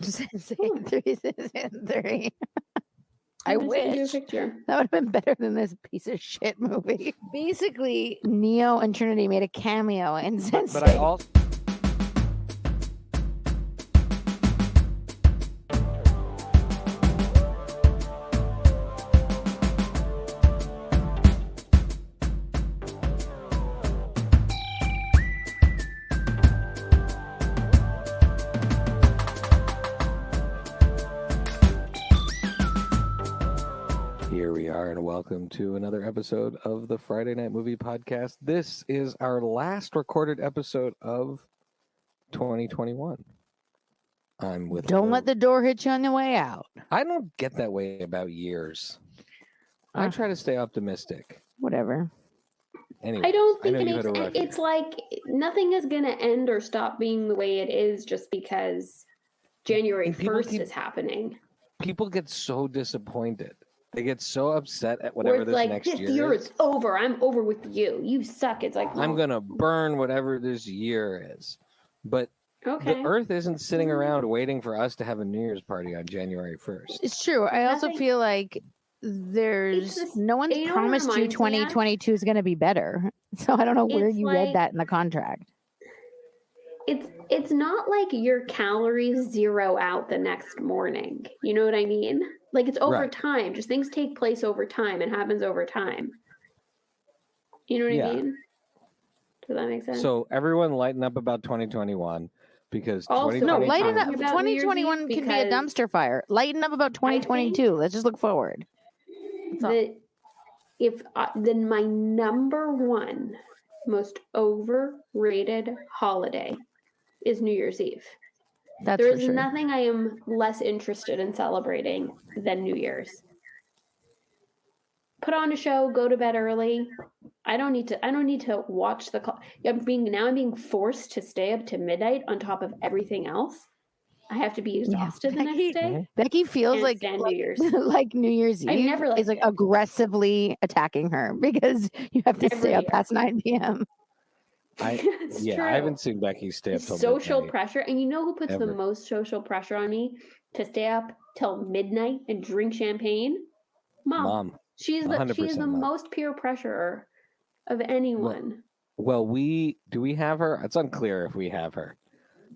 Sense8 3, Sense8 3. I I'm gonna send you a wish picture. that would have been better than this piece of shit movie. Basically, Neo and Trinity made a cameo in Sense8. But I also. Here we are, and welcome to another episode of the Friday Night Movie Podcast. This is our last recorded episode of 2021. I'm with. Don't let the door hit you on the way out. I don't get that way about years. I try to stay optimistic. Whatever. Anyway, I don't think it it's like nothing is going to end or stop being the way it is just because January 1st is happening. People get so disappointed. They get so upset at Where whatever it's this like, next this year year is. is over. I'm over with you. You suck. It's like, I'm going to burn whatever this year is. But okay. the Earth isn't sitting around waiting for us to have a New Year's party on January 1st. It's true. I also feel like no one's promised you 2022 is going to be better. So I don't know where you read that in the contract. It's not like your calories zero out the next morning. You know what I mean? Like it's over time. Just things take place over time. It happens over time. You know what I mean? Does that make sense? So everyone lighten up about 2021 because lighten up. 2021 can be a dumpster fire. Lighten up about 2022. Let's just look forward. Then my number one most overrated holiday is New Year's Eve. There is nothing I am less interested in celebrating than New Year's. Put on a show, go to bed early. I don't need to watch the I'm being forced to stay up to midnight on top of everything else. I have to be exhausted the next day. Becky feels like New Year's. Like New Year's Eve is like aggressively attacking her because you have to stay up past 9 p.m. I haven't seen Becky stay up till social midnight. Pressure. And you know who puts the most social pressure on me to stay up till midnight and drink champagne? Mom. She's the most peer pressurer of anyone. Well, do we have her? It's unclear if we have her.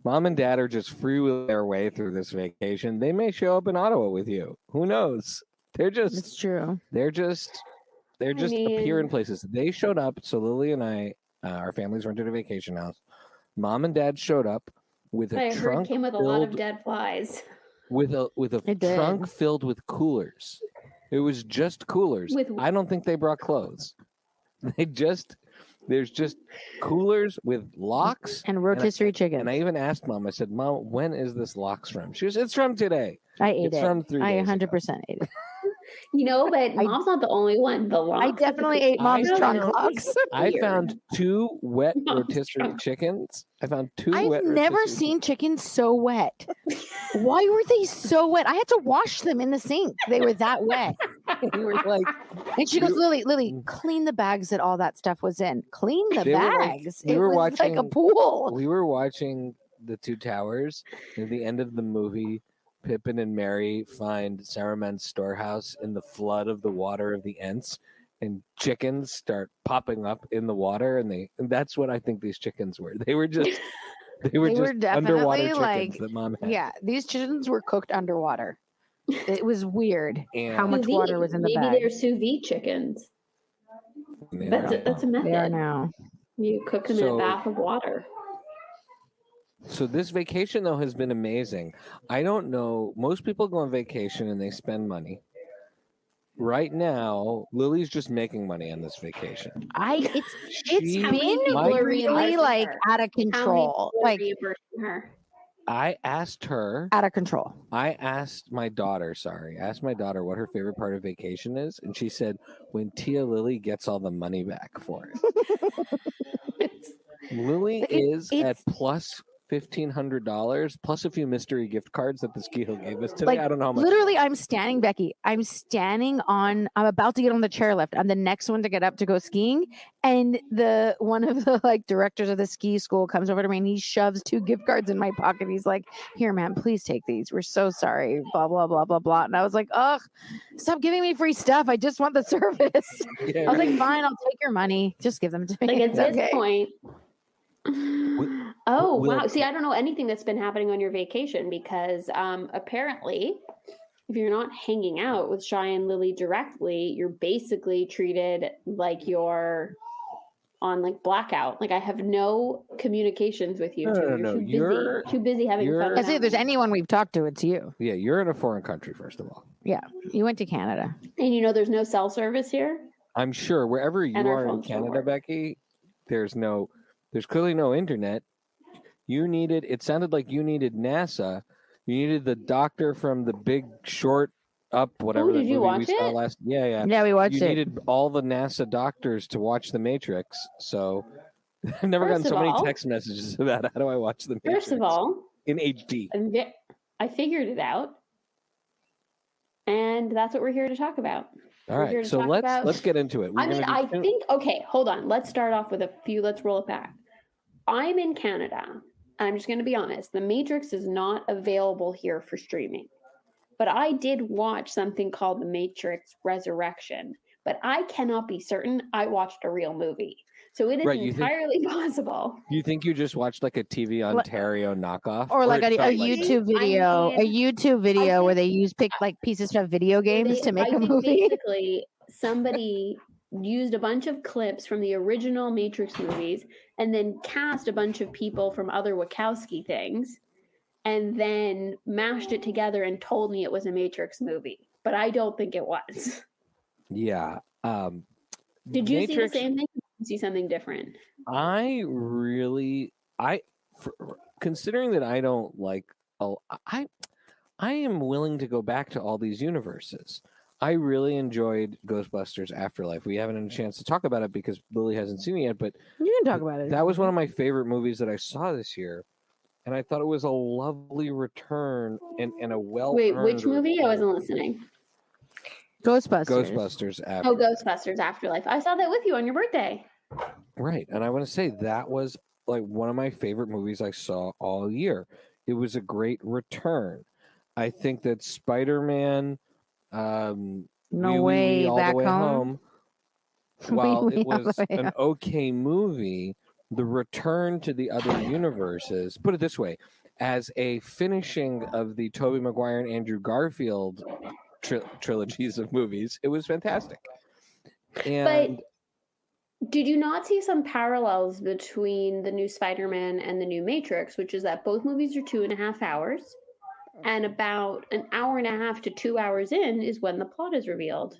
Mom and Dad are just freewheeling their way through this vacation. They may show up in Ottawa with you. Who knows? It's true. They're just appear in places. They showed up. So Lily and I, our families rented a vacation house. Mom and Dad showed up with a trunk. Came with a lot of dead flies. With a trunk filled with coolers. It was just coolers. I don't think they brought clothes. There's just coolers with lox and rotisserie chicken. And I even asked Mom. I said, "Mom, when is this lox from?" She was, "It's from today." I ate it's it. From 3 days 100% ate it. But Mom's not the only one. I definitely ate Mom's trunk lox. I found 2 wet rotisserie chickens. I've never seen chickens so wet. Why were they so wet? I had to wash them in the sink. They were that wet. And she goes, Lily, clean the bags that all that stuff was in. Clean the bags. It was like a pool. We were watching The Two Towers. At the end of the movie, Pippin and Mary find Saruman's storehouse in the flood of the water of the Ents, and chickens start popping up in the water, and that's what I think these chickens were. They were just underwater chickens that Mom had. Yeah, these chickens were cooked underwater. It was weird how much water was in the bag. Maybe they're sous vide chickens. That's a method. They are now. You cook them in a bath of water. So this vacation, though, has been amazing. I don't know. Most people go on vacation and they spend money. Right now, Lily's just making money on this vacation. It's been really like out of control. Like I asked her out of control. I asked my daughter what her favorite part of vacation is, and she said when Tia Lily gets all the money back for it. Lily is at plus $1,500 plus a few mystery gift cards that the ski hill gave us today. I don't know how much. Literally, I'm standing, Becky. I'm about to get on the chairlift. I'm the next one to get up to go skiing. And one of the directors of the ski school comes over to me and he shoves 2 gift cards in my pocket. He's like, "Here, man, please take these. We're so sorry." Blah, blah, blah, blah, blah. And I was like, "Ugh, stop giving me free stuff. I just want the service." Yeah, I was like, "Fine, I'll take your money. Just give them to me." At this point. Wow. See, I don't know anything that's been happening on your vacation because apparently if you're not hanging out with Shy and Lily directly, you're basically treated like you're on blackout. I have no communications with you. No. You're too busy having fun. I say if there's anyone we've talked to, it's you. Yeah, you're in a foreign country, first of all. Yeah, you went to Canada. And there's no cell service here? I'm sure wherever you are in Canada, Becky, there's clearly no internet. It sounded like you needed NASA. You needed the doctor from The Big Short, whatever that movie we saw last. Yeah. Yeah, we watched it. You needed all the NASA doctors to watch The Matrix. So I've never gotten so many text messages about how do I watch The Matrix. First of all, in HD. I figured it out. And that's what we're here to talk about. All right, so let's get into it. Okay, hold on. Let's start off with let's roll it back. I'm in Canada. I'm just going to be honest. The Matrix is not available here for streaming. But I did watch something called The Matrix Resurrection. But I cannot be certain I watched a real movie. So it is entirely possible. You think you just watched a TV Ontario knockoff? Or a YouTube video. A YouTube video where they pick pieces from video games to make a movie. Basically, somebody used a bunch of clips from the original Matrix movies and then cast a bunch of people from other Wachowski things and then mashed it together and told me it was a Matrix movie. But I don't think it was. Yeah. Did you see the same thing? See something different? Considering that I don't I am willing to go back to all these universes. I really enjoyed Ghostbusters Afterlife. We haven't had a chance to talk about it because Lily hasn't seen it yet, but you can talk about it. That was one of my favorite movies that I saw this year, and I thought it was a lovely return and a well. Wait, which movie? I wasn't listening. Ghostbusters Afterlife. Oh, Ghostbusters Afterlife. I saw that with you on your birthday. Right, and I want to say that was one of my favorite movies I saw all year. It was a great return. I think that Spider-Man. No Way All Back the way Home. While it was an okay movie, the return to the other universes, put it this way, as a finishing of the Tobey Maguire and Andrew Garfield trilogies of movies, it was fantastic. And but did you not see some parallels between the new Spider-Man and the new Matrix, which is that both movies are 2.5 hours? And about an hour and a half to 2 hours in is when the plot is revealed.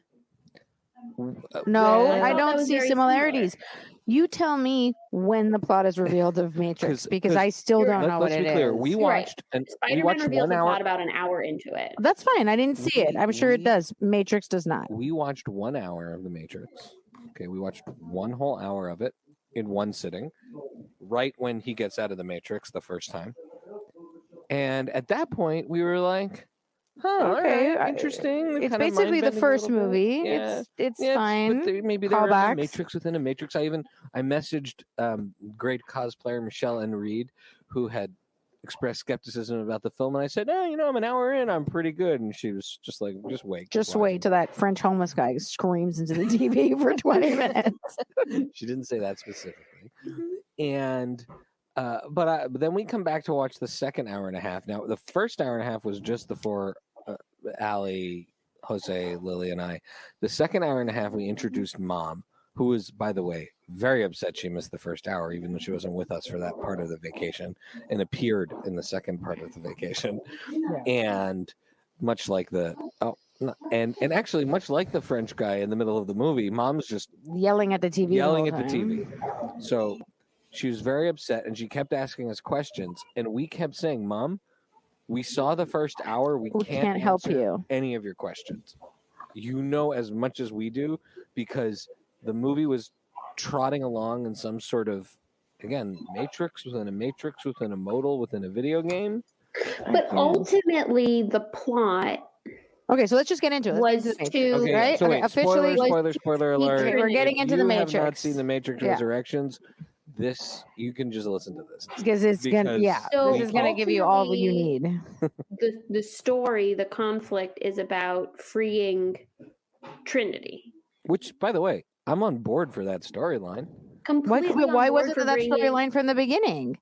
No, I don't see similarities. Similar. You tell me when the plot is revealed of Matrix because I still don't know what it is. Let's be clear. We watched Spider-Man reveals the plot about an hour into it. That's fine. I didn't see it. I'm sure it does. Matrix does not. We watched 1 hour of the Matrix. Okay, we watched one whole hour of it in one sitting, right when he gets out of the Matrix the first time. And at that point, we were like, "Oh, okay, right, interesting." It's basically the first movie. Yeah. It's fine. Maybe they're a Matrix within a Matrix. I messaged great cosplayer Michelle N. Reed, who had expressed skepticism about the film, and I said, I'm an hour in, I'm pretty good." And she was just like, "Just wait. Just wait till that French homeless guy screams into the TV for 20 minutes." She didn't say that specifically, and. But then we come back to watch the second hour and a half. Now, the first hour and a half was just the four, Allie, Jose, Lily, and I. The second hour and a half, we introduced Mom, who was, by the way, very upset she missed the first hour, even though she wasn't with us for that part of the vacation, and appeared in the second part of the vacation. Yeah. And much like actually much like the French guy in the middle of the movie, Mom's just yelling at the TV. Yelling at the TV. So she was very upset, and she kept asking us questions, and we kept saying, "Mom, we saw the first hour. We can't help you any of your questions. You know as much as we do, because the movie was trotting along in some sort of again, matrix within a matrix within a modal within a video game. But ultimately, the plot. Okay, so let's just get into it. Was to right? So wait, officially, spoiler alert. Okay, we're getting into the Matrix. If you have not seen the Matrix Resurrections, this you can just listen to this because it's gonna this is gonna give you all you need. The story, the conflict is about freeing Trinity. Which, by the way, I'm on board for that storyline. Why wasn't that storyline from the beginning?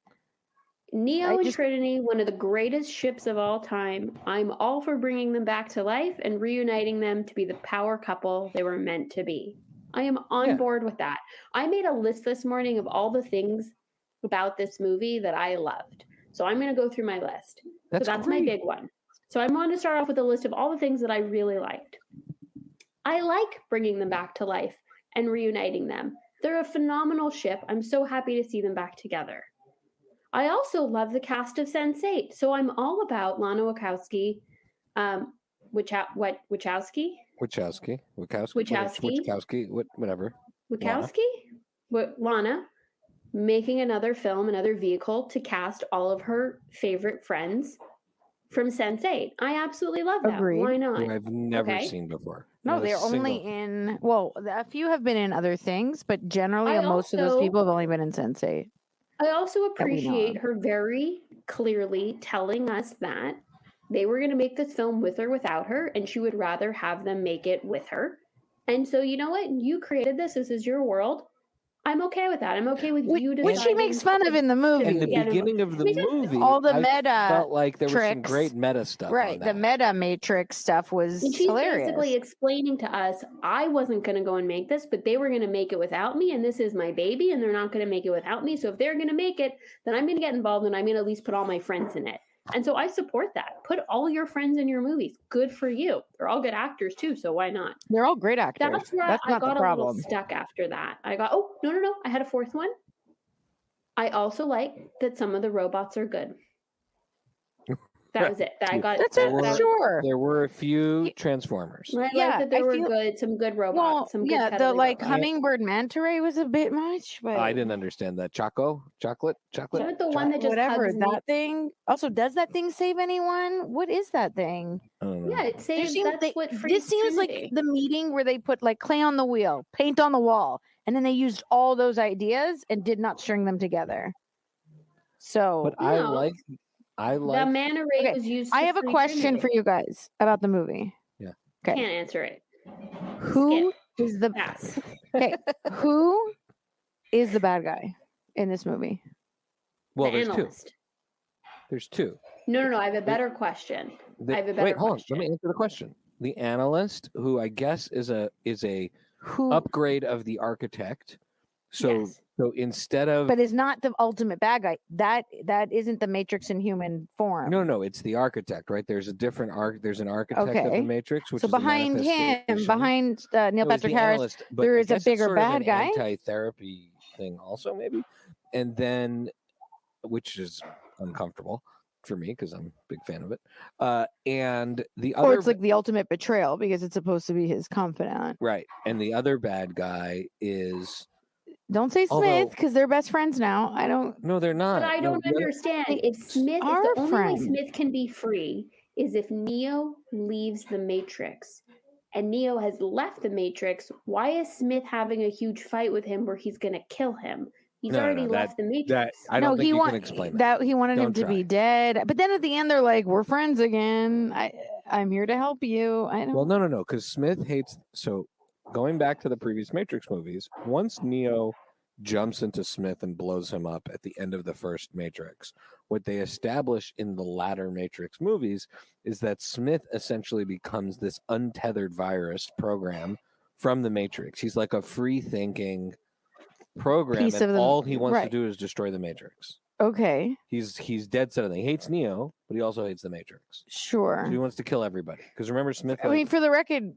Neo and Trinity, one of the greatest ships of all time. I'm all for bringing them back to life and reuniting them to be the power couple they were meant to be. I am on board with that. I made a list this morning of all the things about this movie that I loved. So I'm going to go through my list. That's my big one. So I want to start off with a list of all the things that I really liked. I like bringing them back to life and reuniting them. They're a phenomenal ship. I'm so happy to see them back together. I also love the cast of Sense8, so I'm all about Lana Wachowski, Lana making another film, another vehicle to cast all of her favorite friends from Sense8. I absolutely love that. Agreed. Why not? Who I've never seen before. No, they're only in. Well, a few have been in other things, but generally, most of those people have only been in Sense8. I also appreciate her very clearly telling us that they were going to make this film with or without her, and she would rather have them make it with her. And so, you know what? You created this. This is your world. I'm okay with that. I'm okay with you deciding. Which she makes fun of in the movie. In the beginning of the movie, all the meta felt like there tricks, was some great meta stuff. Right, the meta Matrix stuff was and she's hilarious. Basically explaining to us, I wasn't going to go and make this, but they were going to make it without me, and this is my baby, and they're not going to make it without me. So if they're going to make it, then I'm going to get involved, and I'm going to at least put all my friends in it. And so I support that. Put all your friends in your movies. Good for you. They're all good actors too, so why not? They're all great actors. That's where I got a little stuck after that. I got, no. I had a fourth one. I also like that some of the robots are good. That was it. Sure. There were a few Transformers. I like that there were some good robots. Some good the robots. Hummingbird manta ray was a bit much, but I didn't understand that. Chocolate. Isn't the one that just whatever hugs that thing? Also, does that thing save anyone? What is that thing? Yeah, it saves. This seems like the meeting where they put like clay on the wheel, paint on the wall, and then they used all those ideas and did not string them together. So, but I like. The manta ray was used. I have a question for you guys about the movie. Yeah. Okay. Can't answer it. Who is the Okay. Who is the bad guy in this movie? Well, there's two. No. I have a better question. Wait, hold on. Let me answer the question. The analyst, who I guess is a upgrade of the architect. So instead of, but is not the ultimate bad guy. That isn't the Matrix in human form. No, it's the architect, right? There's a different There's an architect of the Matrix, which so is behind him, behind Neil Patrick Harris, there is a bigger bad guy. Anti-therapy thing, also maybe, and then which is uncomfortable for me because I'm a big fan of it. And the other, it's like the ultimate betrayal because it's supposed to be his confidant, right? And the other bad guy is. Don't say Smith because they're best friends now. I don't. No, they're not. But I don't understand. If the only way Smith can be free is if Neo leaves the Matrix, and Neo has left the Matrix. Why is Smith having a huge fight with him where he's going to kill him? He's already left the Matrix. I don't think you can explain that. He wanted him to be dead, but then at the end they're like, "We're friends again. I'm here to help you." Well, no, because Smith hates so. Going back to the previous Matrix movies, once Neo jumps into Smith and blows him up at the end of the first Matrix, what they establish in the latter Matrix movies is that Smith essentially becomes this untethered virus program from the Matrix. He's like a free-thinking program, and all he wants to do is destroy the Matrix. Okay. He's dead set on it. He hates Neo, but he also hates the Matrix. Sure. So he wants to kill everybody. Because remember, Smith. I mean, for the record,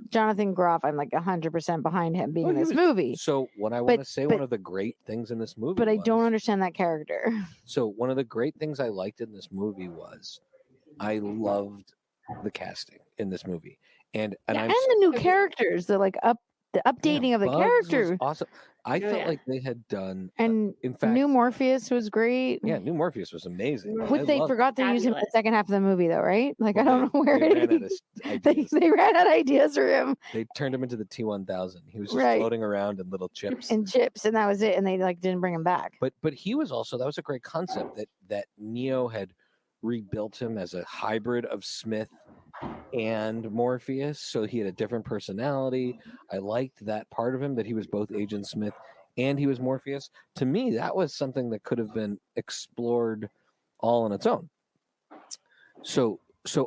Jonathan Groff, I'm like 100% behind him being in this movie. So what I want to say, one of the great things in this movie, but I don't understand that character. So one of the great things I liked in this movie was, I loved the casting in this movie, and the new characters, the like the updating of the character. Awesome. I felt like they had done, and in fact, New Morpheus was great. Yeah, New Morpheus was amazing. Which they forgot to use him in the second half of the movie, though, right? Like, I don't know where they ran out of ideas. They ran out of ideas for him. They turned him into the T-1000. He was just floating around in little chips. And that was it. And they didn't bring him back. But he was also, that was a great concept that Neo had rebuilt him as a hybrid of Smith and Morpheus, so he had a different personality. I liked that part of him, that he was both Agent Smith and he was Morpheus. To me, that was something that could have been explored all on its own. So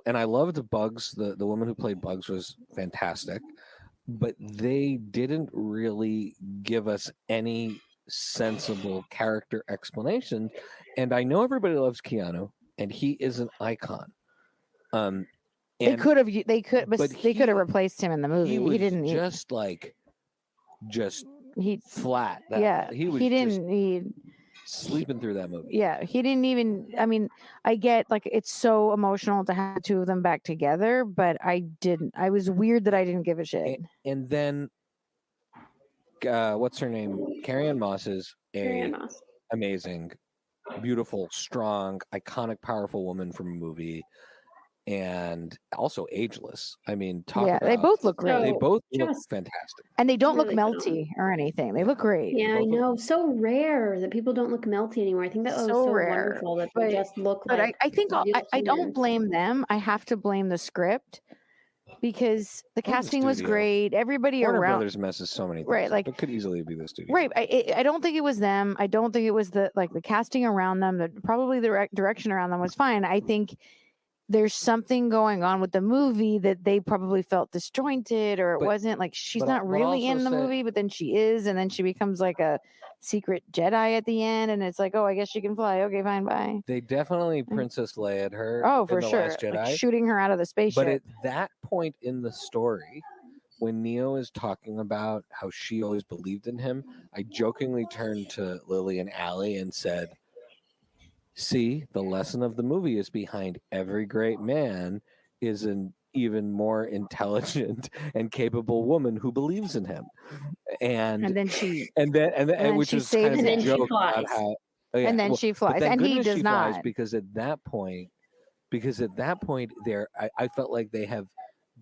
and I loved Bugs. The woman who played Bugs was fantastic, but they didn't really give us any sensible character explanation. And I know everybody loves Keanu, and he is an icon. They could have replaced him in the movie. He didn't flat. He didn't need sleeping through that movie. Yeah, he didn't even. I mean, I get like it's so emotional to have the two of them back together, but I didn't. I was weird that I didn't give a shit. And then, what's her name? Carrie-Anne Moss is amazing, beautiful, strong, iconic, powerful woman from a movie. And also ageless. I mean, they both look great. They both look fantastic, and they don't look melty or anything. They look great. Yeah, I know. So rare that people don't look melty anymore. I think that was so wonderful that they just look like. But I think I don't blame them. I have to blame the script because the casting was great. Everybody Warner around Brothers messes so many things. Right, like it could easily be the studio. Right. I don't think it was them. I don't think it was the casting around them. Probably the direction around them was fine. I think there's something going on with the movie that they probably felt disjointed, or it wasn't like she's not really in the movie, but then she is, and then she becomes like a secret Jedi at the end, and it's like, oh, I guess she can fly. Okay, fine, bye. They definitely Princess Leia'd her. Oh, for in the sure, Last Jedi, like shooting her out of the spaceship. But at that point in the story, when Neo is talking about how she always believed in him, I jokingly turned to Lily and Allie and said, see, the lesson of the movie is behind every great man is an even more intelligent and capable woman who believes in him. And then she which is kind of a joke about how she flies, and he does not, because at that point there I felt like they have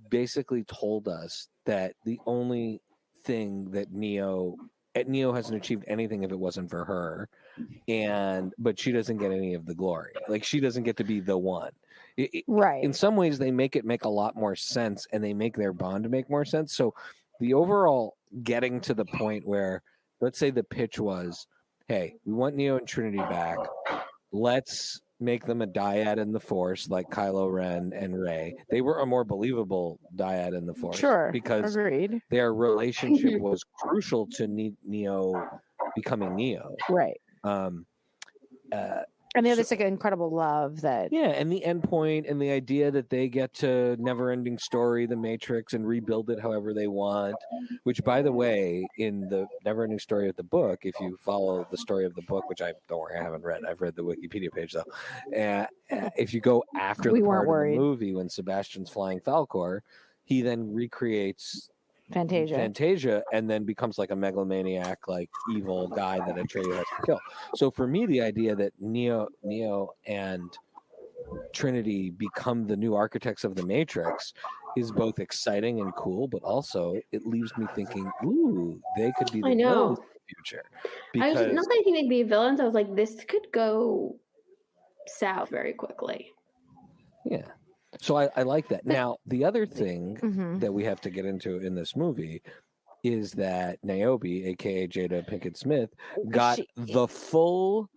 basically told us that the only thing that Neo hasn't achieved anything if it wasn't for her, but she doesn't get any of the glory. Like, she doesn't get to be the one. Right. In some ways, they make it make a lot more sense, and they make their bond make more sense. So the overall getting to the point where, let's say the pitch was, hey, we want Neo and Trinity back. Let's make them a dyad in the Force like Kylo Ren and Rey. They were a more believable dyad in the Force. Sure. Because their relationship was crucial to Neo becoming Neo. Right. And there's like an incredible love that. Yeah, and the end point and the idea that they get to never-ending story, the Matrix, and rebuild it however they want. Which, by the way, in the never-ending story of the book, if you follow the story of the book, which I haven't read. I've read the Wikipedia page though. If you go after the part of the movie when Sebastian's flying Falcor, he then recreates Fantasia, and then becomes like a megalomaniac, like evil guy that Atreyu has to kill. So for me, the idea that Neo and Trinity become the new architects of the Matrix is both exciting and cool, but also it leaves me thinking, ooh, they could be the villains in the future. Not that I think they'd be villains. I was like, this could go south very quickly. Yeah. So I like that. Now, the other thing that we have to get into in this movie is that Niobe, a.k.a. Jada Pinkett Smith, got the full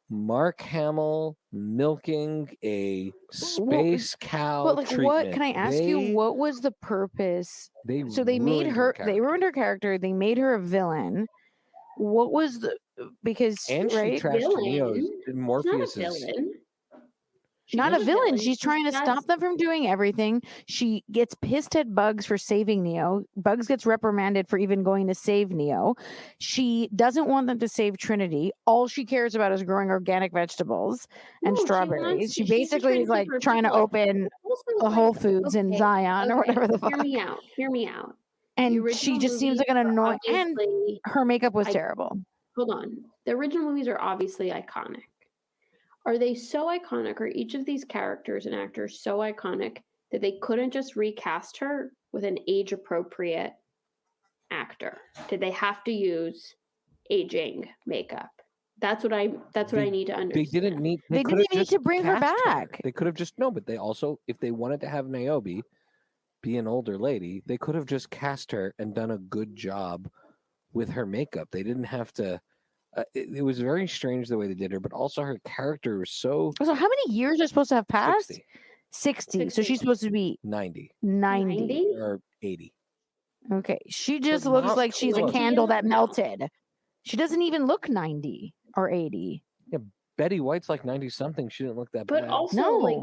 Mark Hamill milking a space cow treatment. What can I ask you? What was the purpose? They ruined her character. They made her a villain. What was she trashed Neo's Morpheus. Not a villain. She's trying to stop them from doing everything. She gets pissed at Bugs for saving Neo. Bugs gets reprimanded for even going to save Neo. She doesn't want them to save Trinity. All she cares about is growing organic vegetables and strawberries. She basically is like trying to open a Whole Foods in Zion or whatever the fuck. Hear me out. And she just seems like an annoying. And her makeup was terrible. Hold on. The original movies are obviously iconic. Are they so iconic? Are each of these characters and actors so iconic that they couldn't just recast her with an age-appropriate actor? Did they have to use aging makeup? That's what I need to understand. They didn't need to bring her back. They could have just but they also, if they wanted to have Niobe be an older lady, they could have just cast her and done a good job with her makeup. They didn't have to. It was very strange the way they did her, but also her character was so. So how many years are supposed to have passed? 60. So she's supposed to be 90. 90 or 80. Okay, she just looks like she's a candle that melted. She doesn't even look 90 or 80. Yeah, Betty White's like 90 something. She didn't look that bad. But also, like,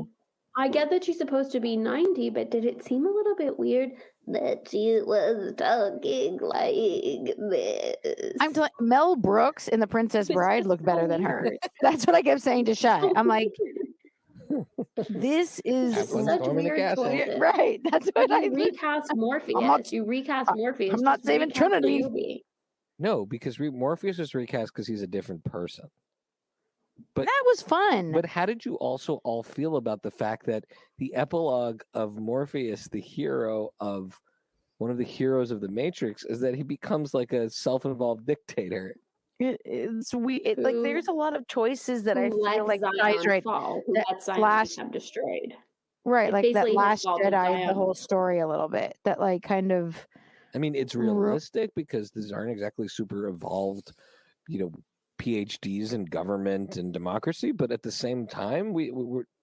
I get that she's supposed to be 90, but did it seem a little bit weird that she was talking like this? I'm telling Mel Brooks in The Princess Bride looked better than her. That's what I kept saying to Shy. I'm like, this is such weird choices. Right. That's what I recast Morpheus. You recast Morpheus. I'm not saving Trinity. No, because Morpheus was recast because he's a different person. But that was fun. But how did you also all feel about the fact that the epilogue of Morpheus, the hero of one of the heroes of the Matrix, is that he becomes like a self-involved dictator? It's weird. Like there's a lot of choices that I feel like guys right. That last become destroyed. Right, like that Last Jedi, the whole story a little bit. That like kind of. I mean, it's realistic because these aren't exactly super evolved, PhDs in government and democracy, but at the same time,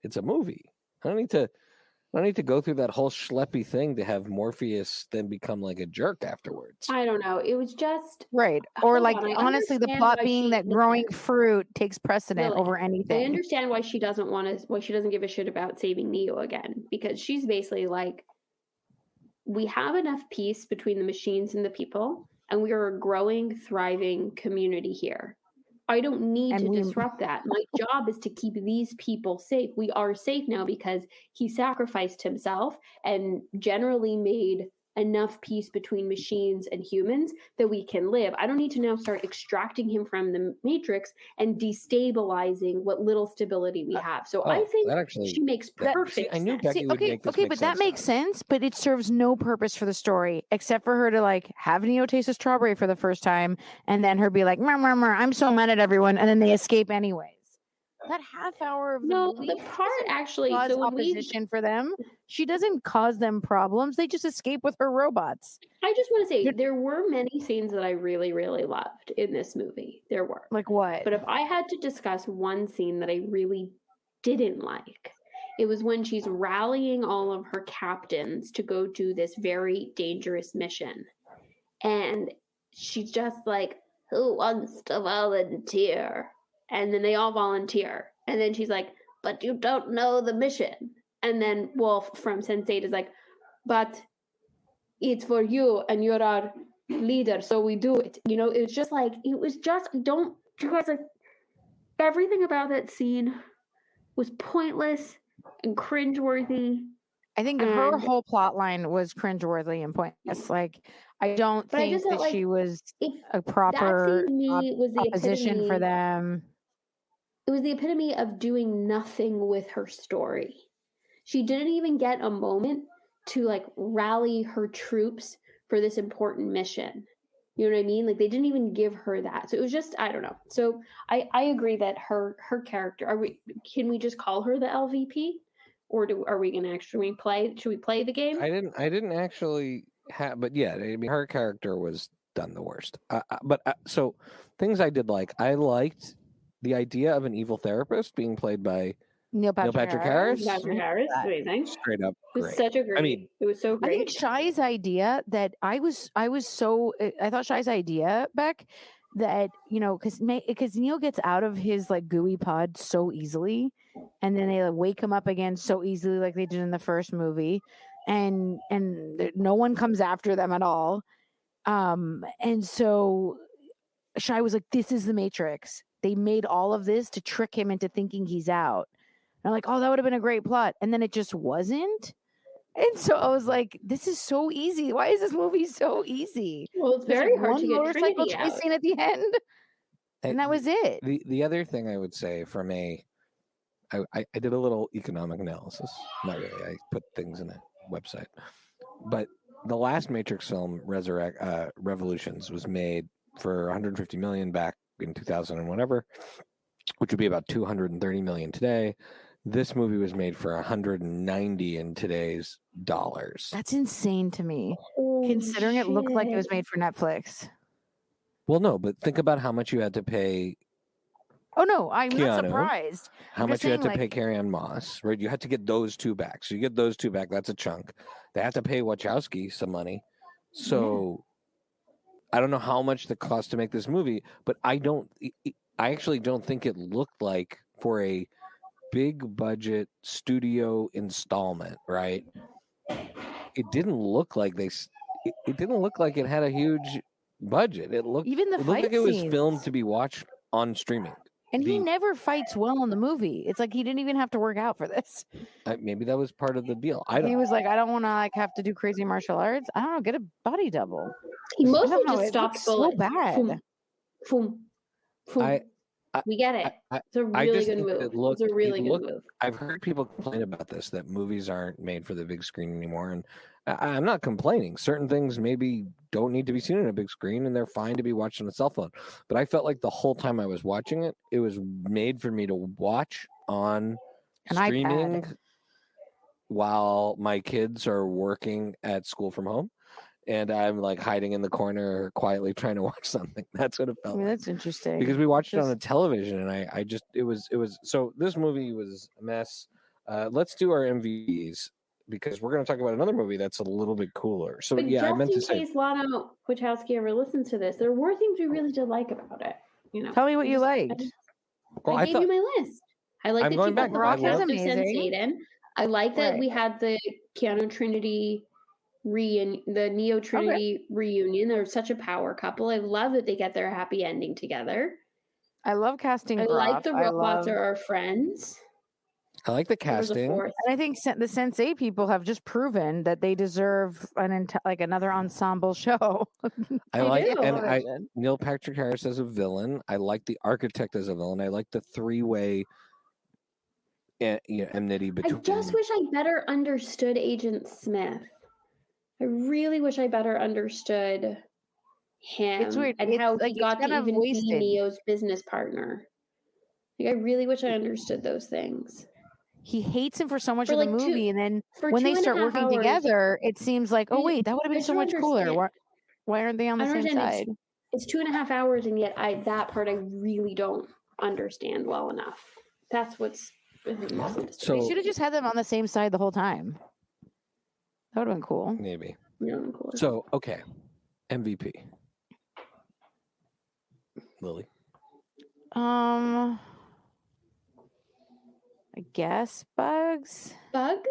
it's a movie. I don't need to go through that whole schleppy thing to have Morpheus then become like a jerk afterwards. I don't know. It was just right, or like honestly, the plot being that growing fruit takes precedent over anything. I understand why she doesn't give a shit about saving Neo again, because she's basically like, we have enough peace between the machines and the people, and we are a growing, thriving community here. I don't need to disrupt that. My job is to keep these people safe. We are safe now because he sacrificed himself and generally made enough peace between machines and humans that we can live. I don't need to now start extracting him from the Matrix and destabilizing what little stability we have. So I think she makes perfect sense. I knew Becky would make this make but sense that makes sense, but it serves no purpose for the story except for her to like have Neo taste a strawberry for the first time and then her be like, I'm so mad at everyone, and then they escape anyways. That half hour of the part actually cause opposition for them. She doesn't cause them problems. They just escape with her robots. I just want to say there were many scenes that I really, really loved in this movie. There were. Like what? But if I had to discuss one scene that I really didn't like, it was when she's rallying all of her captains to go do this very dangerous mission. And she's just like, who wants to volunteer? And then they all volunteer. And then she's like, but you don't know the mission. And then Wolf from Sense8 is like, but it's for you and you're our leader, so we do it. You guys, like, everything about that scene was pointless and cringeworthy. I think her whole plot line was cringeworthy and pointless. Like, I don't think that she was a proper opposition for them. It was the epitome of doing nothing with her story. She didn't even get a moment to like rally her troops for this important mission. You know what I mean? Like they didn't even give her that. So it was just, I don't know. So I agree that her character, can we just call her the LVP? Or are we going to actually play? Should we play the game? I didn't actually have, but yeah, I mean, her character was done the worst. So things I did like, I liked the idea of an evil therapist being played by Neil Patrick Harris. Amazing. Straight up, great. It was such a great. It was so great. I think Shy's idea that I thought Shy's idea, Beck, that because Neil gets out of his like gooey pod so easily, and then they like, wake him up again so easily, like they did in the first movie, and no one comes after them at all. And so Shy was like, "This is the Matrix." They made all of this to trick him into thinking he's out. And I'm like, oh, that would have been a great plot. And then it just wasn't. And so I was like, this is so easy. Why is this movie so easy? Well, it's very hard to get motorcycle chase scene at the end. And that was it. The other thing I would say from I did a little economic analysis. Not really. I put things in a website. But the last Matrix film, Revolutions, was made for $150 million back in 2000 and whatever, which would be about $230 million today. This movie was made for $190 in today's dollars. That's insane to me, considering it looked like it was made for Netflix. Well, no, but think about how much you had to pay. Oh no, I'm Keanu, not surprised. How much you had to pay Carrie-Anne Moss, right? You had to get those two back. So you get those two back, that's a chunk. They have to pay Wachowski some money. So I don't know how much the cost to make this movie, but I actually don't think it looked like for a big budget studio installment, right? It didn't look like it didn't look like it had a huge budget. It looked like it was filmed to be watched on streaming. And he never fights well in the movie. It's like he didn't even have to work out for this. Maybe that was part of the deal. He was like, I don't want to have to do crazy martial arts. I don't know, get a body double. He mostly just stopped bullets. So bad. We get it. It's a really good move. It's a really good move. I've heard people complain about this, that movies aren't made for the big screen anymore. And I'm not complaining. Certain things maybe don't need to be seen on a big screen, and they're fine to be watched on a cell phone. But I felt like the whole time I was watching it, it was made for me to watch on streaming iPad while my kids are working at school from home. And I'm like hiding in the corner quietly trying to watch something. That's what it felt like. That's interesting. Because we watched it on a television, and it was so this movie was a mess. Let's do our MVPs, because we're going to talk about another movie that's a little bit cooler. So but I meant to say, in case Lana Wachowski ever listens to this, there were things we really did like about it. Tell me what you liked. I gave you my list. I like that you got the cast of Sense8. I like that we had the Keanu Trinity the Neo Trinity reunion. They're such a power couple. I love that they get their happy ending together. I love casting. I like the robots are our friends. I like the casting. And I think the Sense8 people have just proven that they deserve another ensemble show. I like Neil Patrick Harris as a villain. I like the Architect as a villain. I like the three-way enmity between. I just wish I better understood Agent Smith. I really wish I better understood him and how he got to even be Neo's business partner. I really wish I understood those things. He hates him for so much of the movie, and then when they start working together, it seems like, oh wait, that would have been so much cooler. Why aren't they on the same side? It's 2.5 hours, and yet that part I really don't understand well enough. That's what's so they should have just had them on the same side the whole time. That would have been cool. Maybe. Yeah, cool. So, okay. MVP. Lily. I guess Bugs. Bugs?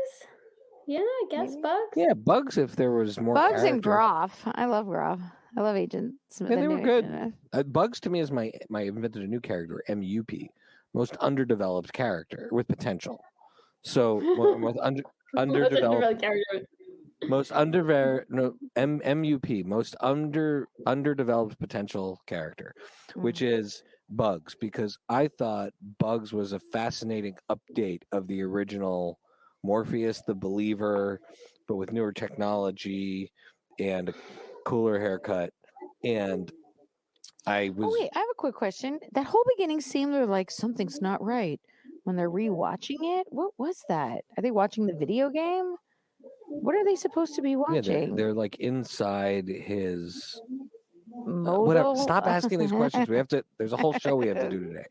Yeah, I guess maybe. Bugs. Yeah, Bugs if there was more Bugs character. And Groff. I love Groff. I love Agent Smith. Yeah, they were good. Bugs to me is my invented a new character, MUP. Most underdeveloped character with potential. So, with underdeveloped character. MUP, most underdeveloped potential character, which is Bugs, because I thought Bugs was a fascinating update of the original Morpheus, the Believer, but with newer technology and a cooler haircut. And I was. Oh, wait, I have a quick question. That whole beginning seemed like something's not right when they're rewatching it. What was that? Are they watching the video game? What are they supposed to be watching? Yeah, they're like inside his whatever. Stop asking these questions. We have to. There's a whole show we have to do today.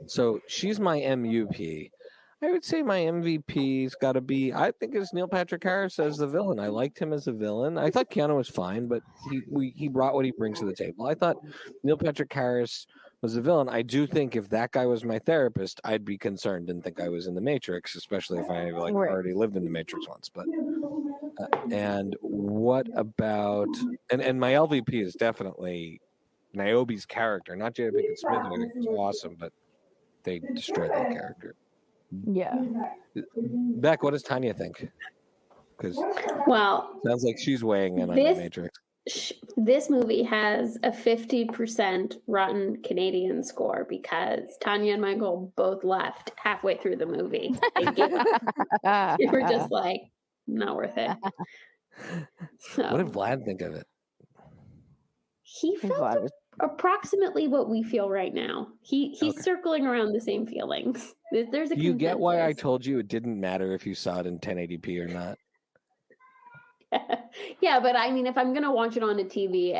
So she's my MUP. I would say my MVP's got to be. I think it's Neil Patrick Harris as the villain. I liked him as a villain. I thought Keanu was fine, but he brought what he brings to the table. I thought Neil Patrick Harris was a villain. I do think if that guy was my therapist, I'd be concerned and think I was in the Matrix, especially if I already lived in the Matrix once. But and what about and my LVP is definitely Niobe's character, not Jada Pinkett Smith. I think it's awesome, but they destroyed that character. Yeah. Beck, what does Tanya think? Because well, sounds like she's weighing in on the Matrix. This movie has a 50% Rotten Canadian score because Tanya and Michael both left halfway through the movie. They gave up. They were just like, not worth it. So, what did Vlad think of it? He felt approximately what we feel right now. He's circling around the same feelings. There's a you get why I told you it didn't matter if you saw it in 1080p or not? Yeah, but I mean, if I'm gonna watch it on a TV,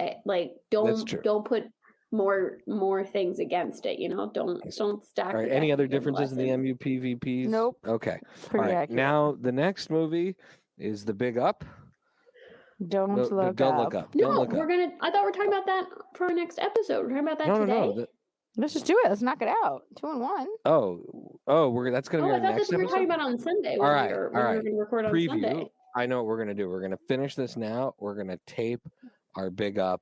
don't put more things against it. Don't stack. All right. Any other differences in the MUPVPs? Nope. Okay. All right. Accurate. Now the next movie is The Big Up. Don't look up. No, we're gonna. I thought we were talking about that for our next episode. We're talking about that today. No. Let's just do it. Let's knock it out. 2 and 1. That's gonna be our next episode. I thought we were talking about on Sunday. All right. We're gonna record on Preview. Sunday. I know what we're going to do. We're going to finish this now. We're going to tape our Big Up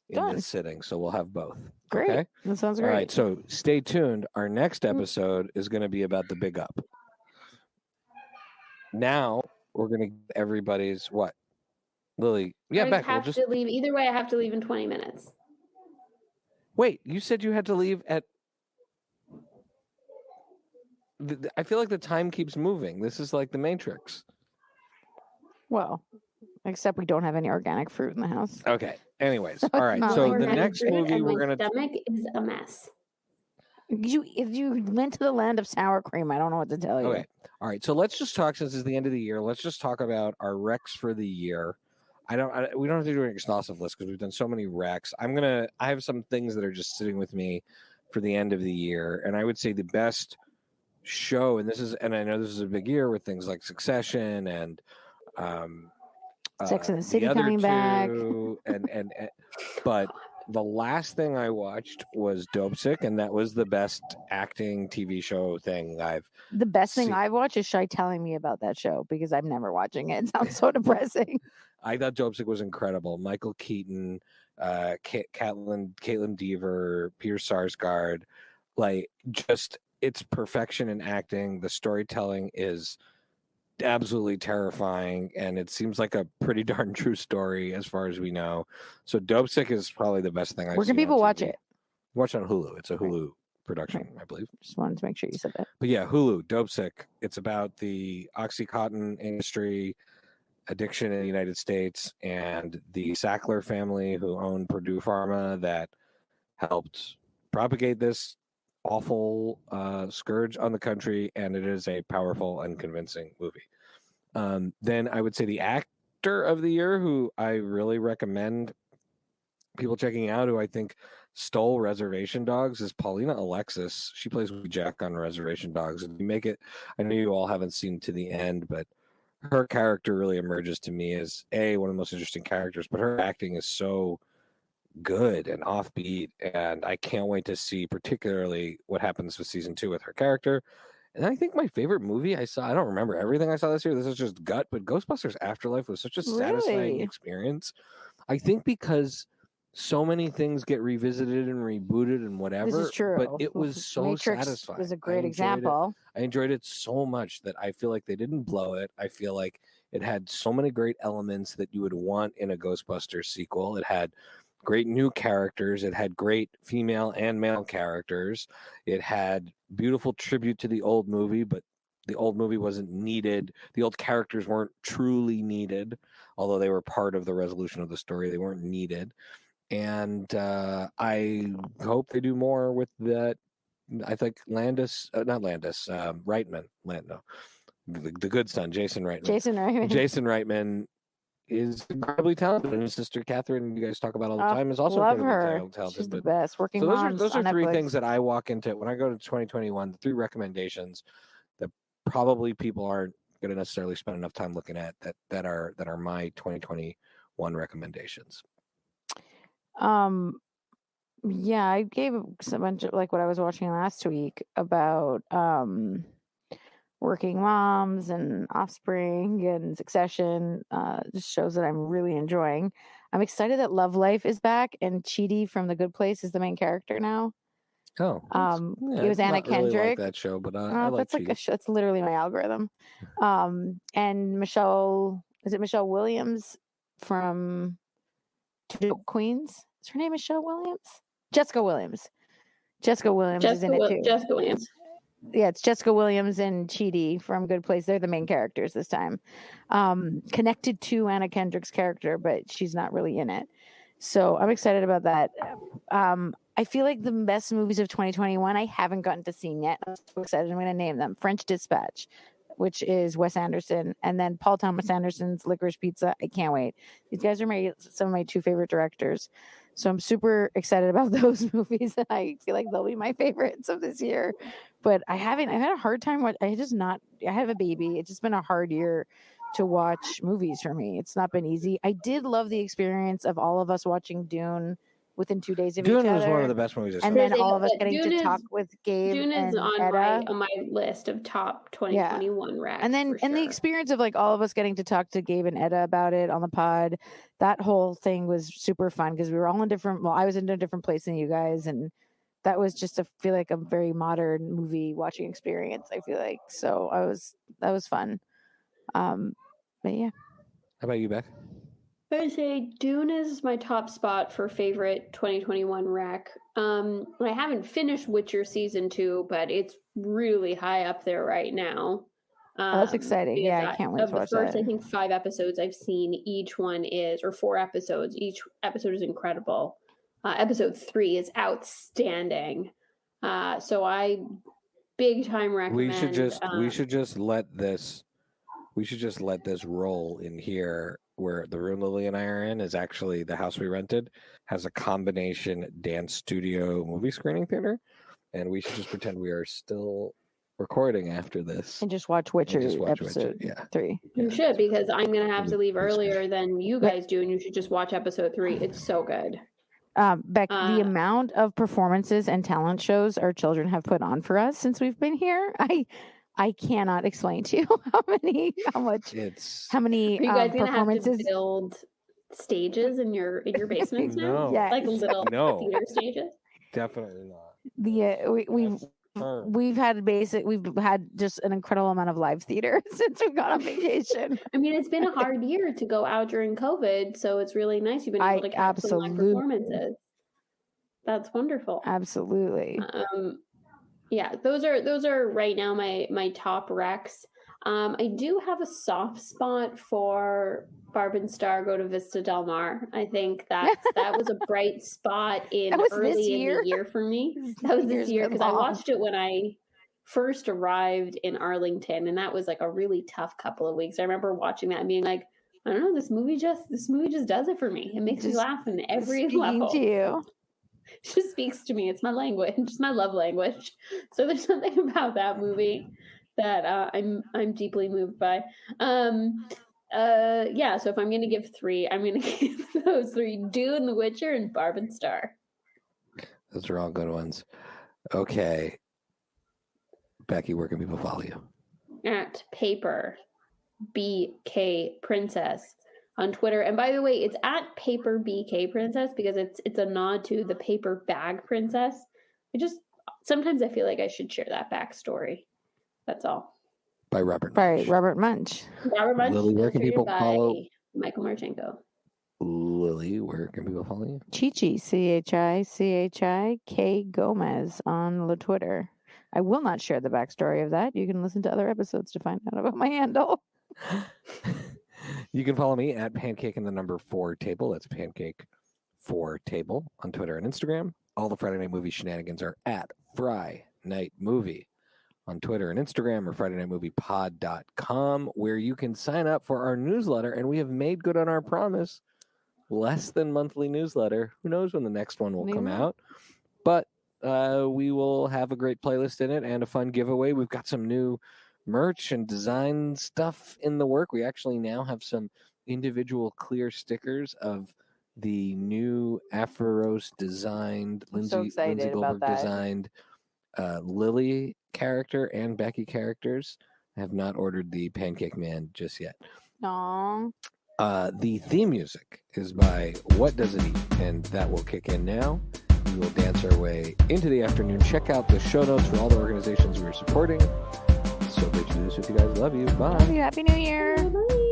in this sitting. So we'll have both. Great. Okay? That sounds great. All right. So stay tuned. Our next episode is going to be about the Big Up. Now we're going to get everybody's what? Lily. Yeah, Beck. I have to leave. Either way, I have to leave in 20 minutes. Wait, you said you had to leave at... I feel like the time keeps moving. This is like the Matrix. Well, except we don't have any organic fruit in the house. Okay. Anyways, all right. So the next movie we're gonna. My stomach is a mess. If you went to the land of sour cream, I don't know what to tell you. Okay. All right. So let's just talk, since it's the end of the year. Let's just talk about our recs for the year. We don't have to do an exhaustive list because we've done so many recs. I have some things that are just sitting with me for the end of the year, and I would say the best show, and I know this is a big year with things like Succession and. Sex and the City coming back, but the last thing I watched was Dopesick, and that was the best acting TV show thing I've. The best thing I've watched is Shai telling me about that show because I'm never watching it. It sounds so depressing. I thought Dopesick was incredible. Michael Keaton, Caitlin Dever, Peter Sarsgaard, it's perfection in acting. The storytelling is absolutely terrifying, and it seems like a pretty darn true story as far as we know. So Dopesick is probably the best thing I've seen. Where can people watch it? Watch it on Hulu. It's a Hulu production, I believe. Just wanted to make sure you said that. But yeah, Hulu, Dopesick. It's about the Oxycontin industry addiction in the United States and the Sackler family who owned Purdue Pharma that helped propagate this awful scourge on the country, and it is a powerful and convincing movie. Then I would say the actor of the year who I really recommend people checking out, who I think stole Reservation Dogs, is Paulina Alexis. She plays with Jack on Reservation Dogs, and you make it. I know you all haven't seen to the end, but her character really emerges to me as one of the most interesting characters, but her acting is so good and offbeat, and I can't wait to see particularly what happens with season 2 with her character. And I think my favorite movie I saw, I don't remember everything I saw this year, this is just gut, but Ghostbusters Afterlife was such a satisfying experience. I think because so many things get revisited and rebooted and whatever. This is true. But it was so Matrix satisfying. Was a great example. I enjoyed it so much that I feel like they didn't blow it. I feel like it had so many great elements that you would want in a Ghostbusters sequel. It had great new characters. It had great female and male characters. It had beautiful tribute to the old movie, but the old movie wasn't needed. The old characters weren't truly needed, although they were part of the resolution of the story. They weren't needed. And I hope they do more with that. I think Reitman, the good son, Jason Reitman. Jason Reitman is incredibly talented, and his sister Catherine, you guys talk about all the time, is also incredibly talented. She's the best. Working moms. Those are three things that I walk into when I go to 2021. The 3 recommendations that probably people aren't going to necessarily spend enough time looking at that are my 2021 recommendations. Yeah, I gave a bunch of like what I was watching last week about Working Moms and Offspring and Succession, just shows that I'm really enjoying. I'm excited that Love Life is back and Chidi from The Good Place is the main character now. Oh, it was Anna Kendrick. Really like that show, but I like that's it's literally my algorithm. And Michelle Williams from Queens? Is her name Michelle Williams? Jessica Williams. Jessica Williams is in it too. Jessica Williams. Yeah, it's Jessica Williams and Chidi from Good Place. They're the main characters this time. Connected to Anna Kendrick's character, but she's not really in it. So I'm excited about that. I feel like the best movies of 2021 I haven't gotten to see yet. I'm so excited. I'm going to name them. French Dispatch, which is Wes Anderson, and then Paul Thomas Anderson's Licorice Pizza. I can't wait. These guys are some of my two favorite directors. So I'm super excited about those movies, and I feel like they'll be my favorites of this year. But I've had a hard time. I have a baby. It's just been a hard year to watch movies for me. It's not been easy. I did love the experience of all of us watching Dune within 2 days of each other. Dune was one of the best movies. And then all of us getting to talk with Gabe. Dune is on my list of top 2021 racks. And then the experience of like all of us getting to talk to Gabe and Etta about it on the pod, that whole thing was super fun because we were all I was in a different place than you guys, and that was just feel like a very modern movie watching experience. I feel like that was fun. But yeah. How about you, Beck? I would say Dune is my top spot for favorite 2021 rec. I haven't finished Witcher season 2, but it's really high up there right now. That's exciting. Yeah, I can't wait to watch that. I think 5 episodes I've seen. Each one is, or 4 episodes. Each episode is incredible. Episode 3 is outstanding. So I big time recommend. We should just let this roll in here. Where the room Lily and I are in is actually the house we rented, has a combination dance studio movie screening theater, and we should just pretend we are still recording after this and just watch Witcher episode 3. You should, because I'm gonna have to leave earlier than you guys do, and you should just watch episode 3. It's so good. Beck, the amount of performances and talent shows our children have put on for us since we've been here, I cannot explain to you how many performances. Have to build stages in your basements now? No. Like little theater stages? Definitely not. We've had just an incredible amount of live theater since we've gone on vacation. I mean, it's been a hard year to go out during COVID, so it's really nice you've been able to catch some live performances. That's wonderful. Absolutely. Yeah, those are right now my top recs. I do have a soft spot for Barb and Star Go to Vista Del Mar. I think that was a bright spot early in the year for me. That was this year because I watched it when I first arrived in Arlington, and that was like a really tough couple of weeks. I remember watching that and being like, I don't know, this movie just does it for me. It makes me laugh in every level. To you. It just speaks to me. It's my language. It's my love language. So there's something about that movie that I'm deeply moved by. Yeah. So if I'm going to give 3, I'm going to give those 3: Dune, The Witcher, and Barb and Star. Those are all good ones. Okay, Becky, where can people follow you? At Paper BK Princess on Twitter. And by the way, it's at Paper BK Princess because it's a nod to the paper bag princess. Sometimes I feel like I should share that backstory. That's all. By Robert Munch. Robert Munch. Lily, where can people follow Michael Marchenko? Lily, where can people follow you? Chichi, CHICHI Gomez on the Twitter. I will not share the backstory of that. You can listen to other episodes to find out about my handle. You can follow me at Pancake and the number 4 table. That's Pancake 4 table on Twitter and Instagram. All the Friday Night Movie shenanigans are at Fry Night Movie on Twitter and Instagram, or FridayNightMoviePod.com, where you can sign up for our newsletter. And we have made good on our promise. Less than monthly newsletter. Who knows when the next one will come out? But we will have a great playlist in it and a fun giveaway. We've got some new merch and design stuff in the work. We actually now have some individual clear stickers of the new Aferos designed, Lindsay Goldberg designed Lily character and Becky characters. I have not ordered the Pancake Man just yet. Aww. The theme music is by What Does It Eat? And that will kick in now. we will dance our way into the afternoon. Check out the show notes for all the organizations we're supporting. So great to do this with you guys. Love you. Bye. Love you. Happy New Year. Bye.